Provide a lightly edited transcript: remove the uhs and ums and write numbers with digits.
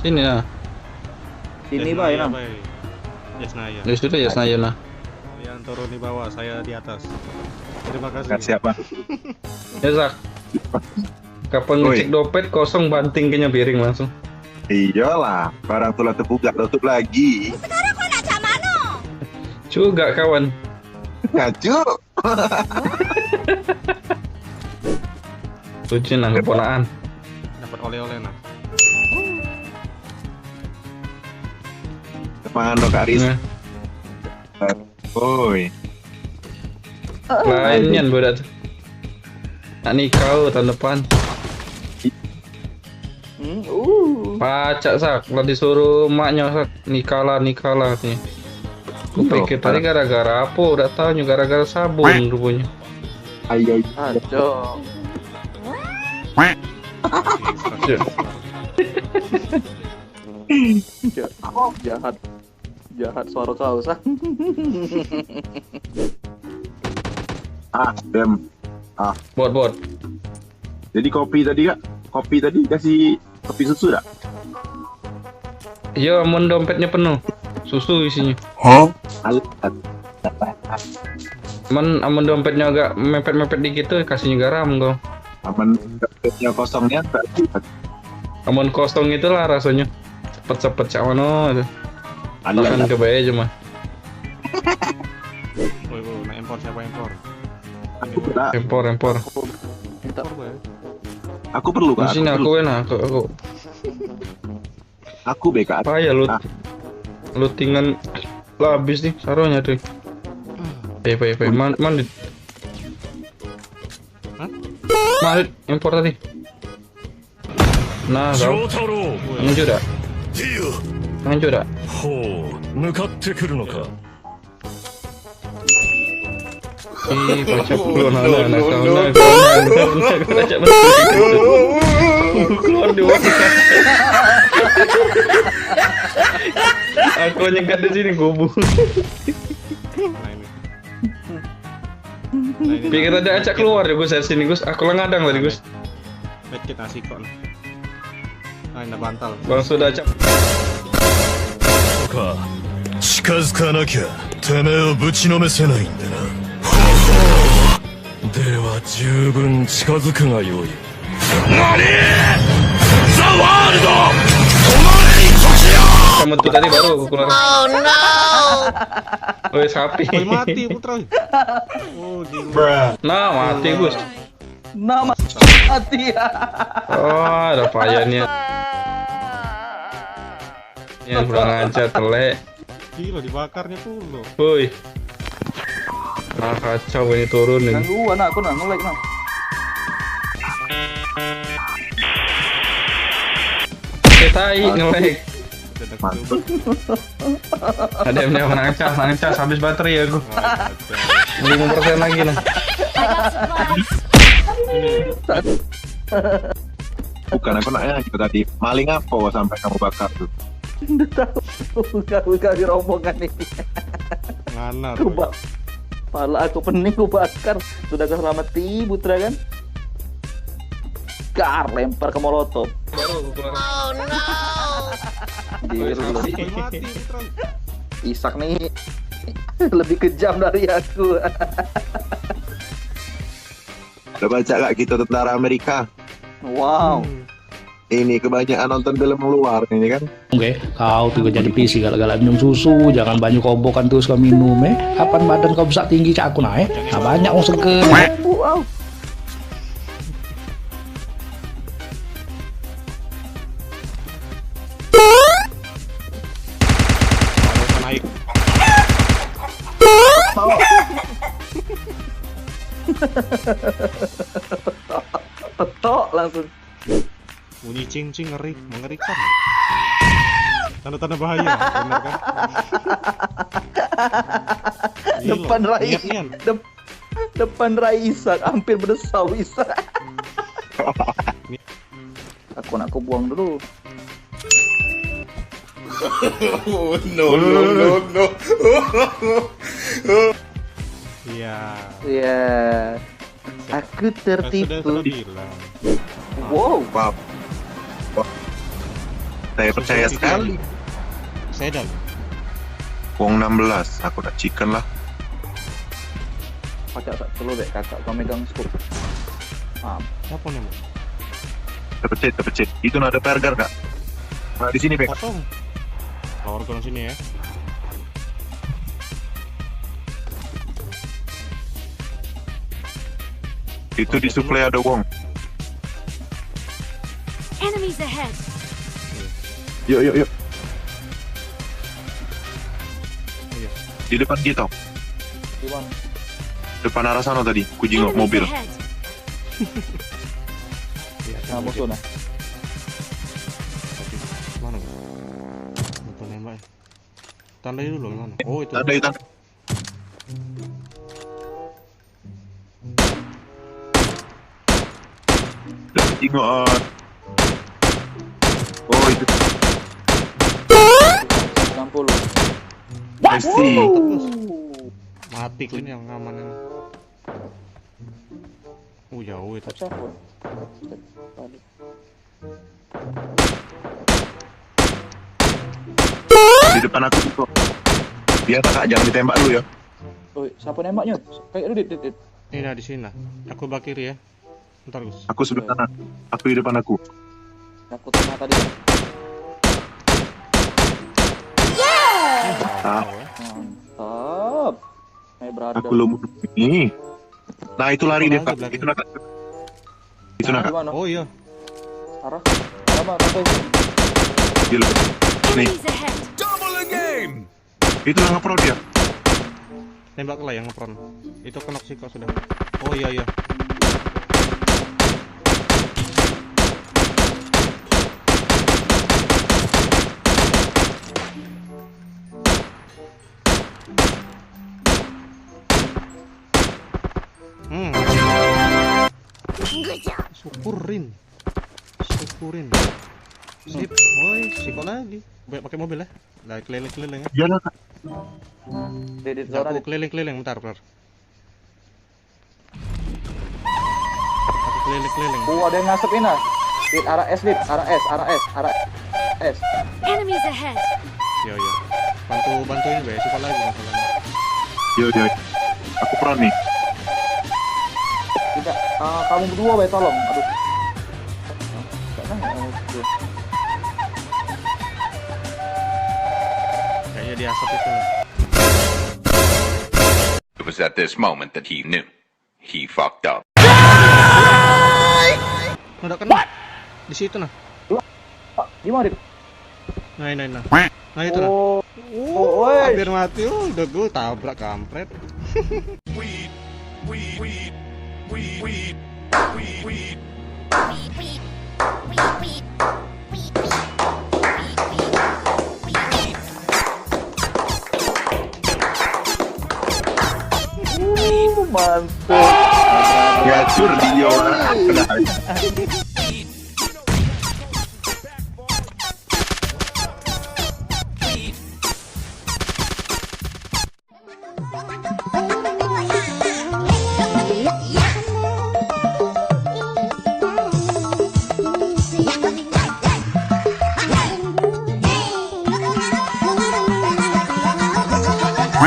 Sini nah. Sini bay, nah. Yasnaya. Ya sudah ya Senayan nah. Kalian turun di bawah, saya di atas. Terima kasih. Siapa? Ya Zak. Kapan Oi. ngecek dompet kosong banting kayaknya piring langsung. Iyalah, barang telah terbuka tutup lagi. Juga kawan. Ngacu. Tujuh nang keponaan. Dapat oleh-oleh nah. Mana Kak Riz? Nah, Oi. lainnya bodat. Nak nikah tahun depan. Pacak Sak, lah disuruh maknya Sak nikah lah nih. Aku pikir tadi gara-gara apa, udah tahu gara-gara sabun rupanya. Ayo. Aduh. Jahat. Jahat suara kau, Sah. Dem. Bot. Jadi kopi tadi Kak? Kopi tadi kasih kopi susu tak? Iya, amun dompetnya penuh. Susu isinya. Alat. Amun dompetnya agak mepet-mepet dikit tuh kasihnya garam kok. Aman dompetnya kosongnya berarti. Amun kosong itulah rasanya. Cepet-cepet cak mano itu. Makan kebaya cuma. Woi, nah impor siapa impor? Aku pernah. Empor. Impor bay. Aku perlu Kak. Sini aku enak aku. Aku BK. Apa ya lu? Lootingan lah habis nih saronya tuh. Man. Hah? Marit impor tadi. Nah, kau lanjut dah. Lanjut dah. ほう向かってくるのか Ih, kocak dulu anak kocak keluar dua. Aku nyegat di sini kubu. Nah ini. Nah ini. Pikir ada acak keluar ya Gus dari sini Gus. Aku lah ngadang tadi Gus. Medkit nasi kok. Nah ini bantal. Bang sudah acak. そうか近づかなきゃてめえをぶちのめせないんだなでは十分近づくがよい何ザ・ワールド止まれに時よ Kamu tuh tadi baru aku keluar. Oh no. Woi sapi. Woi mati putra. Oh gila. Nah mati Gus. Nama mati ya. Oh ada payahnya. Yang kurang aja telek. Gila dibakarnya dulu. Woi. Nah kacau ini turun nih. Nanggu anak aku nge-lag nah. Tai nge-lag. Mantap. Ada yang nangcas habis baterai ya gua. 5% lagi nah. Bukan aku nanya gitu tadi. Maling apa sampai kamu bakar tuh? Buka di rombongan ini. Nganar. Pala aku pening ku bakar. Sudah keselamati putra kan? Kar lempar ke molotov. Baru aku keluar. Woi, Woi mati putra. Isak nih lebih kejam dari aku. Udah baca gak kita tentara Amerika? Wow. Ini kebanyakan nonton film luar ini kan. Oke, kau tuh jadi PC galak-galak minum susu, jangan banyak kobokan terus kau minum Kapan badan kau bisa tinggi cak aku naik? Nah banyak orang seger. Wow. Naik. Petok langsung. Bunyi cing mengerikan. Tanda-tanda bahaya, benar kan? Gila, Depan Rai. niat nian. Depan Rai Isak hampir berdesau Isak. Aku buang dulu. No. Iya. Iya. Aku tertipu. Sudah bilang. Wow. Maaf. Saya percaya sekali. Sedan. Wong 16, aku tak chicken lah. Pacak sak telu dek kakak kau megang scoop. Siapa nih, Mbak? Terpecit. Itu ada pergar kak. Nah, di sini Pek. Potong. Power gun sini ya. Itu di suplai ada Wong. Enemies ahead. Yuk. Iya. Di depan kita. Di mana? Depan arah sana tadi. Ku jengok Enemies mobil. ahead. Iya, Nah musuh nah. Mana? Betul nembak. Tandai dulu mana? Oh, itu. Ada itu. Jengok. Oh itu. 60. Pasti. Mati ini yang aman ini. Jauh itu. Pacak pun. Di depan aku itu. Biasa kak, jangan ditembak dulu ya. Oh, siapa nembaknya? Kayak lu dit. Ini nah, di sini. Aku belah kiri ya. Bentar, Gus. Aku sebelah kanan. Aku di depan aku. Aku tengah tadi. Ah, Mantap. Brother. aku lumpuh ini. Nah itu lari dia kak. Belakang. Itu nak. Itu nak. Di mana? Oh iya. Arah mana? Gila. Nih, Enemies ahead. itu lah ngepro dia. Tembak lah yang ngepron. Itu kenok sih kok sudah. Oh iya. Syukurin. Sip. Woi, siko lagi. Pakai mobil ya. Lah keliling-keliling ya. Iyalah kak. Dit zona Aku dit. keliling-keliling bentar. Aku keliling-keliling. Ada yang ngasep ini. Dit arah S. Enemies ahead. Yo. Bantuin be, siko lagi masalahnya. Yo. Aku pro nih. Tidak, kamu berdua baik tolong. Aduh. Kayaknya di asap itu lah. It was at this moment that he knew. He fucked up. Udah kena. Di situ nah. Gimana dit? Nah itu nah. Woi. Hampir mati. Udah gue tabrak kampret. Mantap. Ngacur dia orang. Enemies